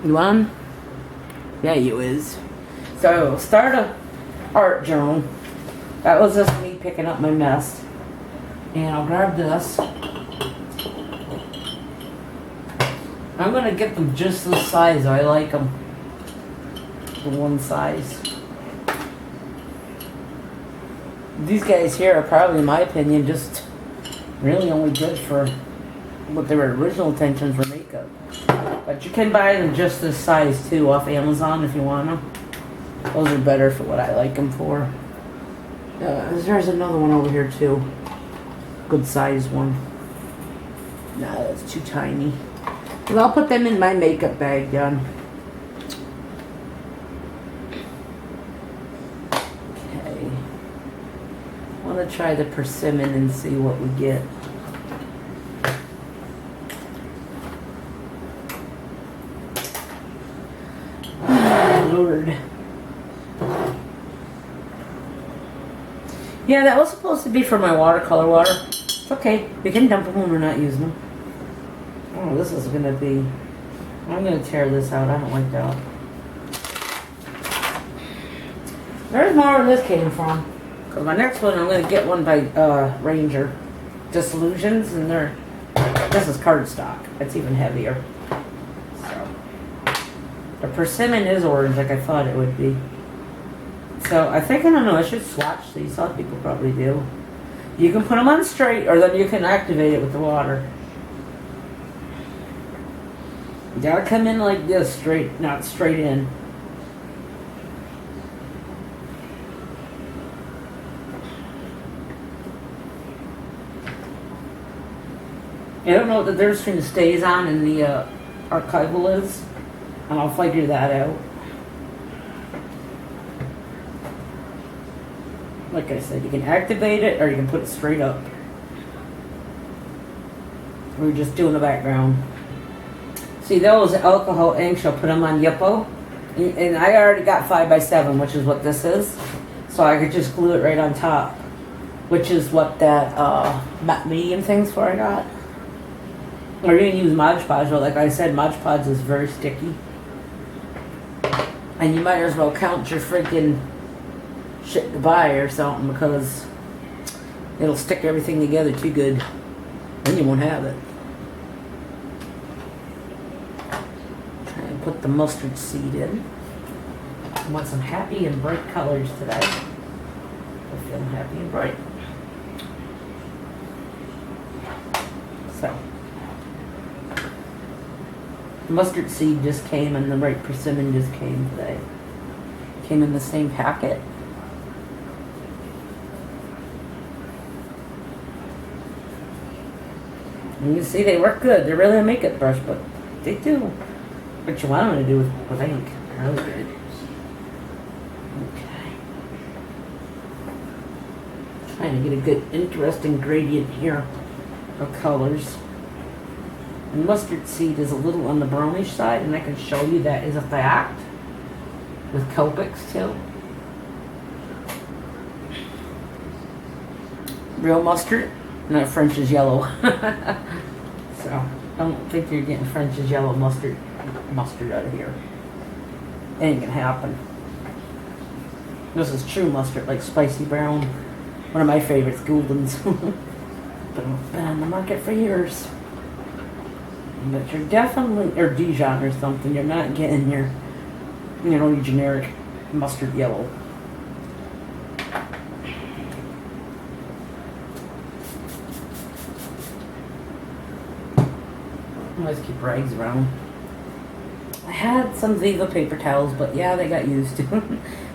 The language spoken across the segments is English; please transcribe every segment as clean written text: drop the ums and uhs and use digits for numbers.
You want 'em? Yeah, you is. So, start a art journal. That was just me picking up my mess. And I'll grab this. I'm gonna get them just this size. I like them. The one size. These guys here are probably, in my opinion, just really only good for what their original intentions for makeup. But you can buy them just this size too off Amazon if you want them. Those are better for what I like them for. There's another one over here too. Good size one. Nah, that's too tiny. Well, I'll put them in my makeup bag, done. Okay. I want to try the persimmon and see what we get. Oh, Lord. Yeah, that was supposed to be for my watercolor water. It's okay. We can dump them when we're not using them. Oh, this is going to be... I'm going to tear this out. I don't like that. There's more where this came from. Because my next one, I'm going to get one by Ranger. Disillusions, and they're... This is cardstock. It's even heavier. So... The persimmon is orange like I thought it would be. So, I think, I don't know, I should swatch these. Some people probably do. You can put them on straight, or then you can activate it with the water. You gotta come in like this, straight, not straight in. I don't know what the difference between the stays on and the archival is, and I'll figure that out. Like I said, you can activate it or you can put it straight up. We're just doing the background. See, those alcohol inks, I'll put them on Yupo. And I already got 5x7, which is what this is. So I could just glue it right on top. Which is what that matte medium thing's for I got. Or you can use Mod Podge, but like I said, Mod Podge is very sticky. And you might as well count your freaking shit to buy or something, because it'll stick everything together too good. Then you won't have it. Try and put the mustard seed in. I want some happy and bright colors today. I'm feeling happy and bright. So, the mustard seed just came and the bright persimmon just came today. Came in the same packet. And you see they work good. They're really a makeup brush, but they do what you want them to do with ink. Really good. Okay. Trying to get a good, interesting gradient here of colors. And mustard seed is a little on the brownish side, and I can show you that is a fact. With Copics too. Real mustard. Not French's yellow. So, I don't think you're getting French's yellow mustard out of here. It ain't gonna happen. This is true mustard, like spicy brown. One of my favorites, Gouldens. Been on the market for years. But you're definitely, or Dijon or something, you're not getting your, your generic mustard yellow. I always keep rags around. I had some Viva paper towels, but yeah, they got used.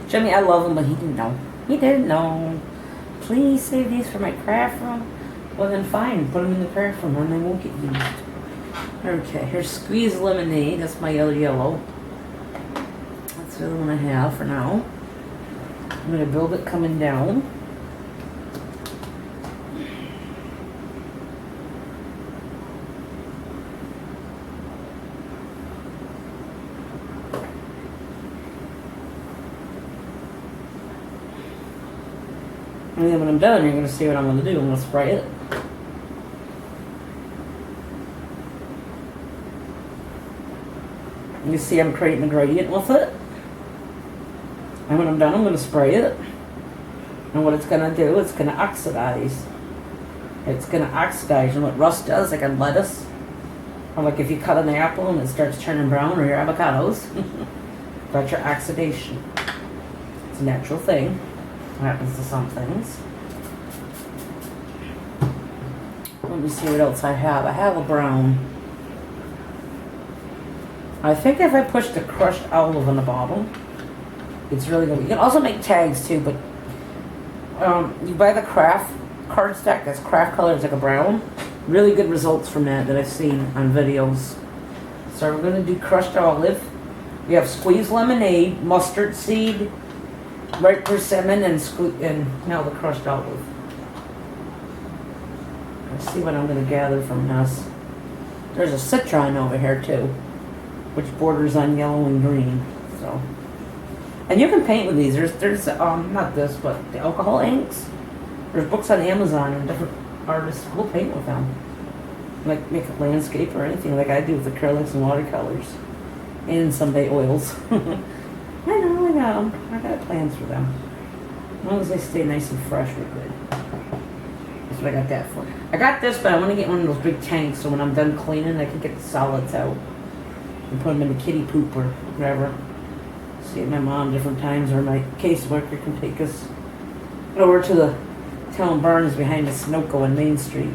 Jimmy, I love them, but he didn't know. He didn't know. Please save these for my craft room. Well, then fine. Put them in the craft room and they won't get used. Okay, here's squeezed lemonade. That's my yellow. That's the other one I have for now. I'm going to build it coming down. And then when I'm done, you're going to see what I'm going to do. I'm going to spray it. You see I'm creating a gradient with it. And when I'm done, I'm going to spray it. And what it's going to do, it's going to oxidize. It's going to oxidize. And what rust does, like on lettuce, or like if you cut an apple and it starts turning brown, or your avocados, that's your oxidation. It's a natural thing. It happens to some things. Let me see what else I have. I have a brown. I think if I push the crushed olive on the bottom, it's really good. You can also make tags too, but you buy the craft cardstock that's craft color, it's like a brown. Really good results from that I've seen on videos. So we're going to do crushed olive. We have squeezed lemonade, mustard seed, ripe persimmon, and now the crushed olive. Let's see what I'm going to gather from this. There's a citron over here too, which borders on yellow and green. So, and you can paint with these. There's not this, but the alcohol inks. There's books on Amazon and different artists will paint with them. Like make a landscape or anything like I do with acrylics and watercolors. And someday oils. I know. I got plans for them. As long as they stay nice and fresh, we're good. That's what I got that for. I got this, but I want to get one of those big tanks so when I'm done cleaning, I can get the solids out and put them in the kitty poop or whatever. See my mom different times, or my caseworker can take us over to the town barns behind the Sunoco on Main Street.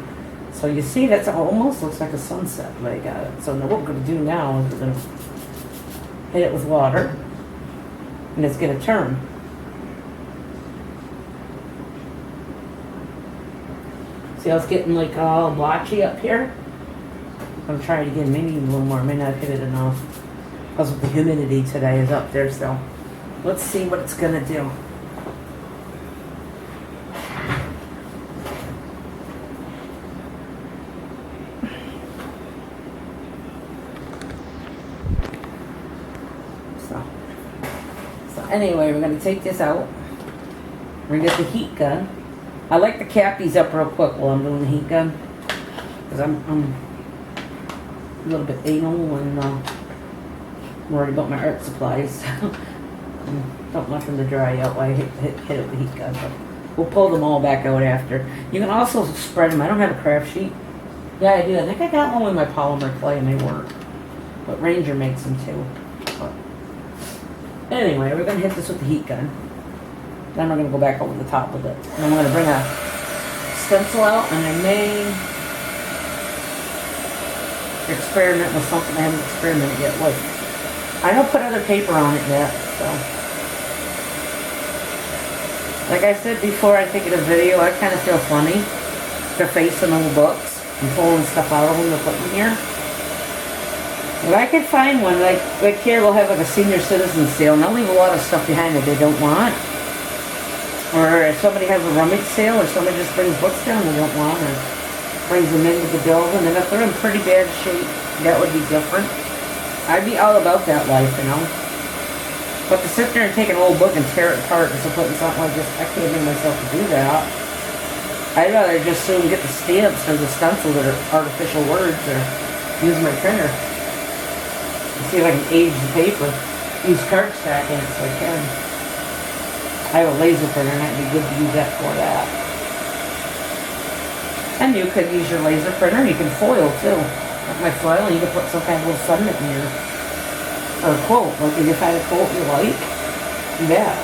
So you see, that's almost looks like a sunset, but I got it. So now what we're going to do now is we're going to hit it with water, and it's going to turn. See how it's getting like all blotchy up here? I'm going to try it again, maybe even a little more. I may not hit it enough because of the humidity today is up there, so let's see what it's going to do. So anyway, we're going to take this out. We're going to get the heat gun. I like to cap these up real quick while I'm doing the heat gun, because I'm a little bit anal and I'm worried about my art supplies. Don't want them to dry out while I hit it with the heat gun. But we'll pull them all back out after. You can also spread them. I don't have a craft sheet. Yeah, I do. I think I got one with my polymer clay and they work. But Ranger makes them too. But anyway, we're going to hit this with the heat gun. Then we're going to go back over the top with it. And I'm going to bring a stencil out, and I may experiment with something I haven't experimented yet with. I don't put other paper on it yet, so. Like I said before, I think in a video, I kind of feel funny defacing old books and pulling stuff out of them to put in here. If I could find one, like here we'll have like a senior citizen sale, and I'll leave a lot of stuff behind that they don't want. Or if somebody has a rummage sale, or somebody just brings books down they don't want, or brings them into the building, and if they're in pretty bad shape, that would be different. I'd be all about that life, you know. But to sit there and take an old book and tear it apart and put in something like this, I can't bring myself to do that. I'd rather just soon get the stamps or the stencil that are artificial words, or use my printer. And see if I can age the paper. Use cardstock in it so I can. I have a laser printer and it'd be good to use that for that. And you could use your laser printer, you can foil too. Like my foil, you could put some kind of little sentiment in here. Or a quote, like if you find a quote you like, do that.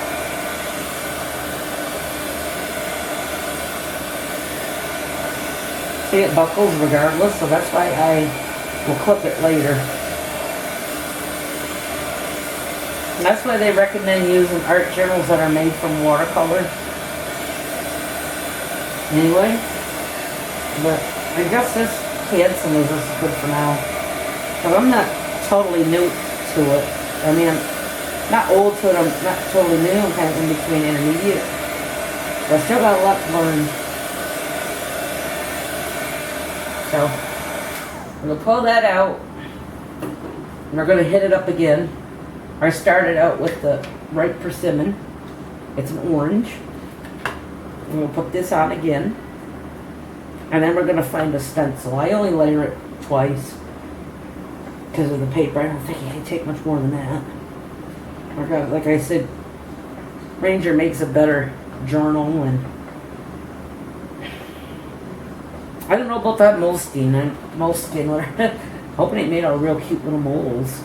See, it buckles regardless, so that's why I will clip it later. And that's why they recommend using art journals that are made from watercolor. Anyway, but I guess this Hanson is just good for now. But I'm not totally new to it. I mean, I'm not old to it, I'm not totally new, I'm kind of in between intermediate. But I still got a lot to learn. So, I'm going to pull that out. And we're going to hit it up again. I started out with the ripe persimmon. It's an orange. And we'll put this on again. And then we're going to find a stencil. I only layer it twice. because of the paper. I don't think it can take much more than that. Like I said, Ranger makes a better journal, and I don't know about that Moleskine. Hoping it made out of real cute little moles.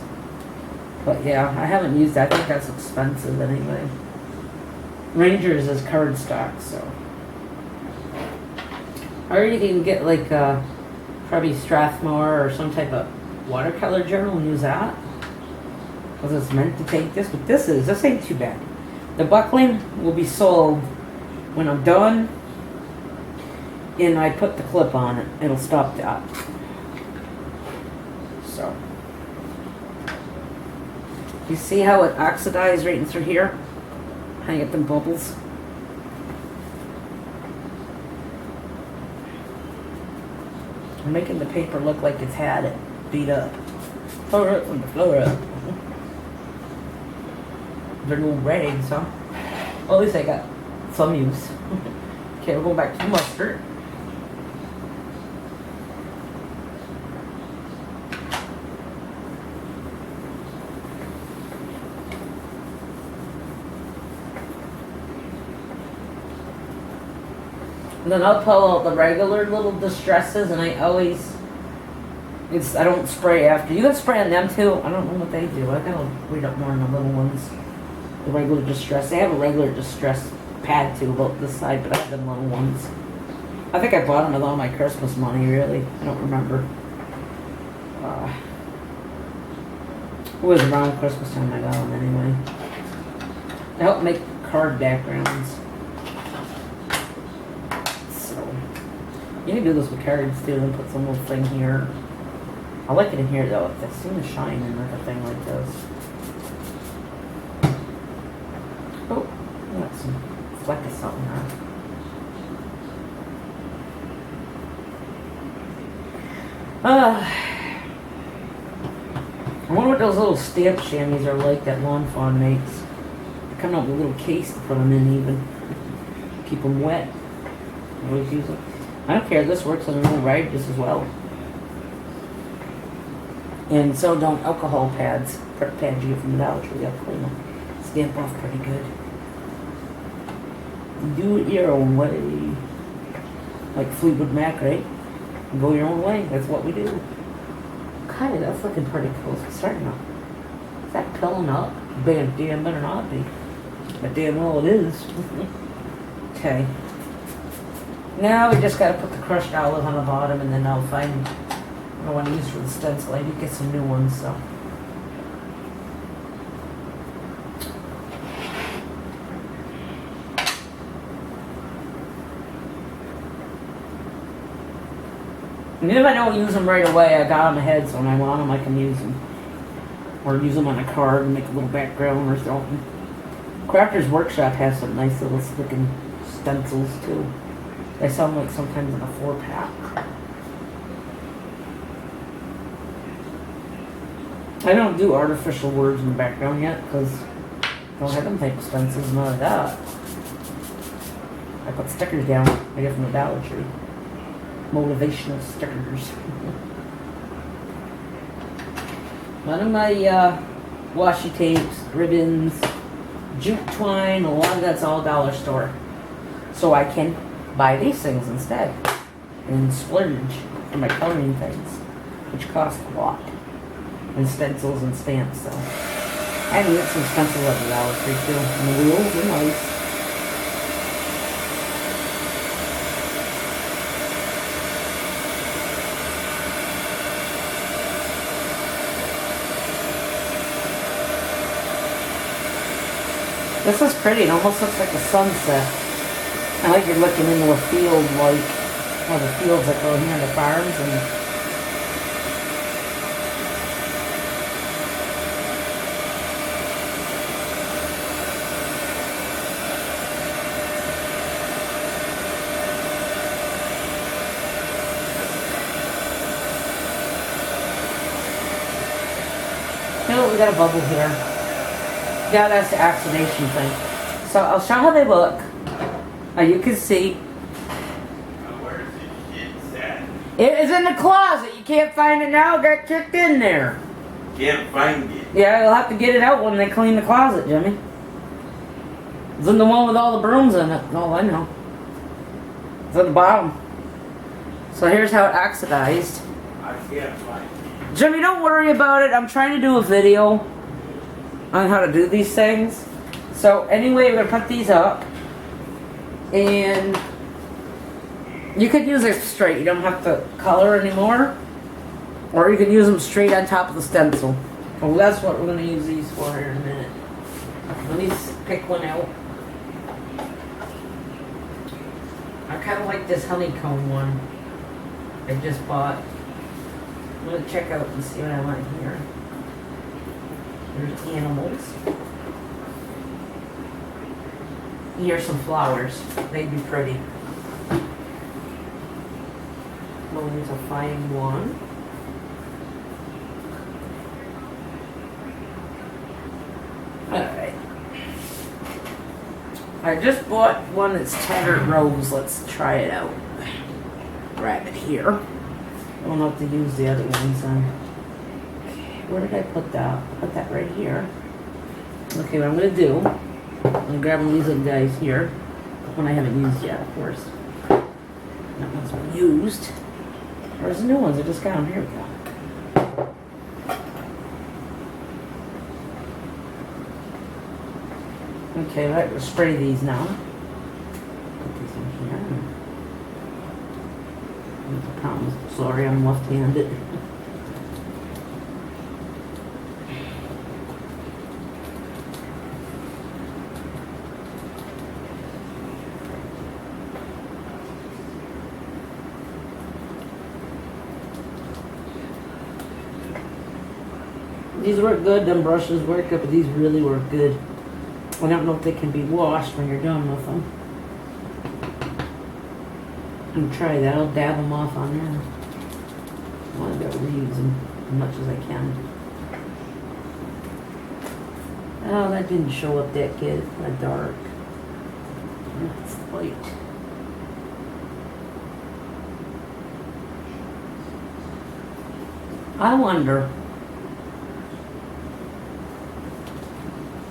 But yeah, I haven't used that. I think that's expensive anyway. Rangers is cardstock, so. Or you can get like probably Strathmore or some type of watercolor journal and use that. Because it's meant to take this, but this ain't too bad. The buckling will be sold when I'm done and I put the clip on it. It'll stop that. So. You see how it oxidized right in through here? How you get them bubbles? I'm making the paper look like it's had it beat up. Floor up from the floor up. They're little rags, huh? Well, at least I got some use. Okay, we'll go back to the mustard. And then I'll pull out the regular little distresses, and I don't spray after. You can spray on them too. I don't know what they do. I gotta read up more on the little ones. The regular distress. They have a regular distress pad too, about this side, but I have them little ones. I think I bought them with all my Christmas money, really. I don't remember. It was around Christmas time I got them anyway. They help make card backgrounds. You can do this with cards too, and put some little thing here. I like it in here though. It seems to shine in like a thing like this. Oh, got some fleck of something there. I wonder what those little stamp chamois are like that Lawn Fawn makes. They come out with a little case to put them in even. Keep them wet. I always use them. I don't care, this works on a little rag just as well. And so don't alcohol pads. Pads you get from the Dollar Tree, they'll clean them. Stamp off pretty good. Do it your own way. Like Fleetwood Mac, right? Go your own way, that's what we do. God, that's looking pretty close. It's starting to. Is that pilling up? Damn better not be. But damn well it is. Okay. Now we just gotta put the crushed olive on the bottom, and then I'll find what I want to use for the stencil. I need to get some new ones, so. And if I don't use them right away, I got them ahead, so when I want them, I can use them. Or use them on a card and make a little background or something. Crafter's Workshop has some nice little sticking stencils, too. They sell them like sometimes in a 4-pack. I don't do artificial words in the background yet because I don't have them type of stencils, none of that. I put stickers down I get from the Dollar Tree. Motivational stickers. None of my washi tapes, ribbons, jute twine, a lot of that's all dollar store. So I can buy these things instead and splurge for my coloring things, which cost a lot, and stencils and stamps. So I can get some stencils at the Dollar Tree too, and the wheels are nice. This is pretty. It almost looks like a sunset. I like you're looking into a field, like one of the fields that go here in the farms, and oh, we got a bubble here. Yeah, that's the oxidation thing. So I'll show how they look. You can see. Where's the shit set? It is in the closet. You can't find it now. It got kicked in there. Can't find it. Yeah, you'll have to get it out when they clean the closet, Jimmy. It's in the one with all the brooms in it. Oh, I know. It's at the bottom. So here's how it oxidized. I can't find it. Jimmy, don't worry about it. I'm trying to do a video on how to do these things. So anyway, we're gonna put these up. And you could use it straight. You don't have to color anymore. Or you can use them straight on top of the stencil. Well, that's what we're gonna use these for here in a minute. Let me pick one out. I kind of like this honeycomb one I just bought. I'm gonna check out and see what I want here. There's animals. Here's some flowers. They'd be pretty. Oh, there's a fine one. Alright. I just bought one that's tattered rose. Let's try it out. Grab it here. I don't know if to use the other ones on. Where did I put that? Put that right here. Okay, what I'm going to do, I'm going to grab one of these little guys here. One I haven't used yet, of course. That one's been used. Where's the new ones? I just got them. Here we go. Okay, right, we'll spray these now. Put these in here. There's a problem. Sorry, I'm left-handed. These work good, them brushes work good, but these really work good. I don't know if they can be washed when you're done with them. I'm try that. I'll dab them off on there. I want to reuse them as much as I can. Oh, that didn't show up that good. It's kind of dark. It's light. I wonder.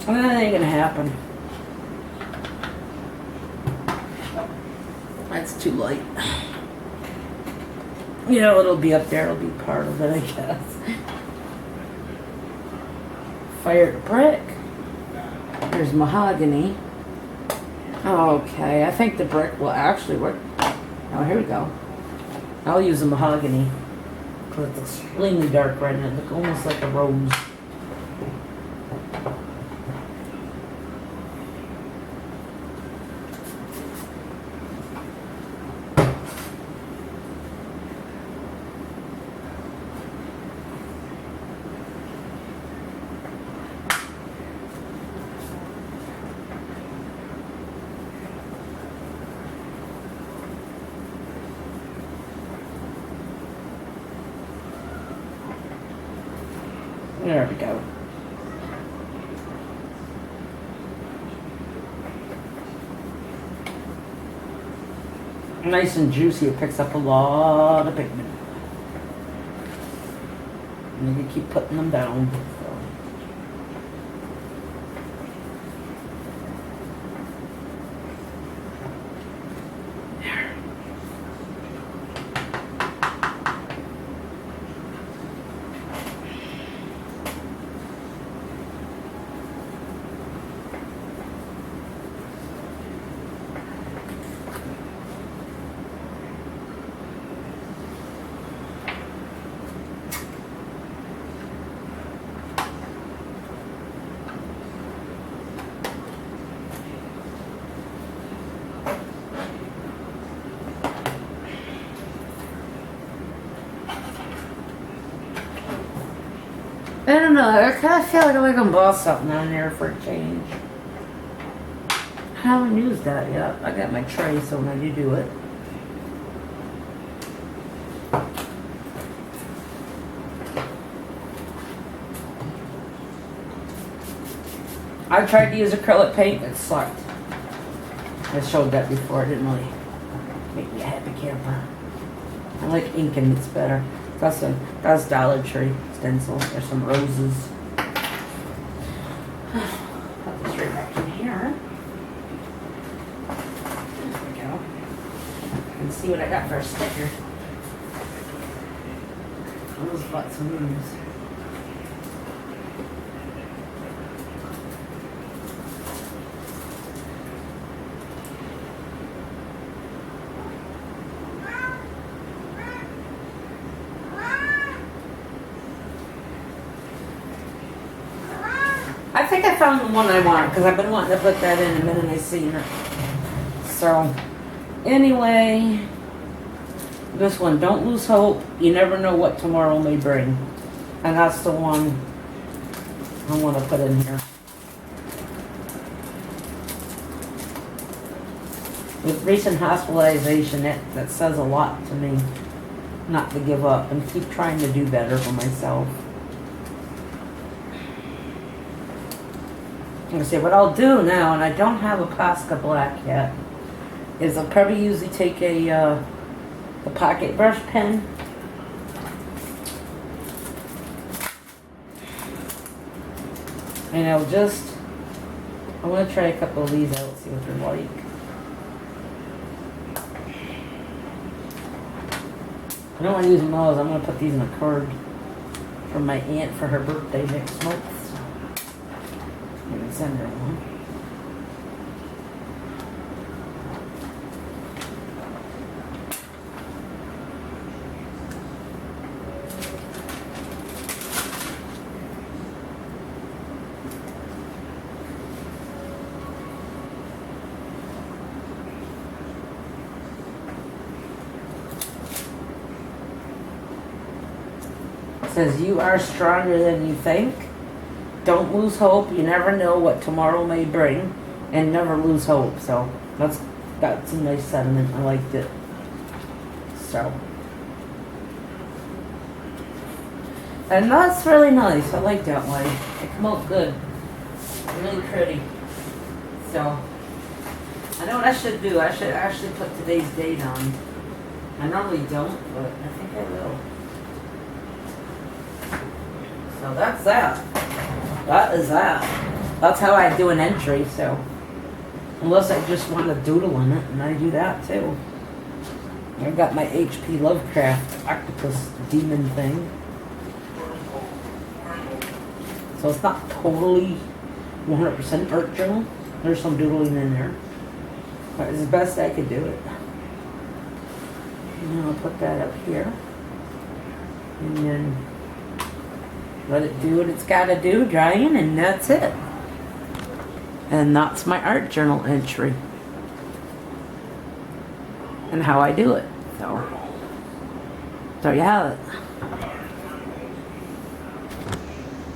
That ain't gonna happen. That's too light. You know, it'll be up there. It'll be part of it, I guess. Fired brick. There's mahogany. Okay, I think the brick will actually work. Oh, here we go. I'll use the mahogany because it's extremely dark right now. It looks almost like a rose. There we go. Nice and juicy. It picks up a lot of pigment. And you can keep putting them down. I don't know, I kind of feel like I can boss something on there for a change. I haven't used that yet. I got my tray, so when I do it. I tried to use acrylic paint, it sucked. I showed that before, it didn't really make me a happy camper. I like inking, it's better. That's Dollar Tree stencil. There's some roses. Put this right back in here. There we go. And see what I got for a sticker. Those butts and moves. I think I found the one I want because I've been wanting to put that in a minute I seen it. So, anyway, this one, don't lose hope. You never know what tomorrow may bring. And that's the one I want to put in here. With recent hospitalization, that says a lot to me. Not to give up and keep trying to do better for myself. Like I say, what I'll do now, and I don't have a Posca black yet, is I'll probably usually take a pocket brush pen and I want to try a couple of these out, see what they're like. I don't want to use them all. I'm going to put these in a card for my aunt for her birthday next month. Maybe send her one. It says, you are stronger than you think. Don't lose hope. You never know what tomorrow may bring. And never lose hope. So that's a nice sentiment. I liked it. So. And that's really nice. I like that one. It came out good. Really pretty. So. I know what I should do. I should actually put today's date on. I normally don't, but I think I will. So that's that. That is that. That's how I do an entry, so. Unless I just want to doodle in it, and I do that too. I've got my HP Lovecraft octopus demon thing. So it's not totally 100% art journal. There's some doodling in there. But it's the best I could do it. And I'll put that up here. And then let it do what it's got to do, drying, and that's it. And that's my art journal entry. And how I do it. So you have it.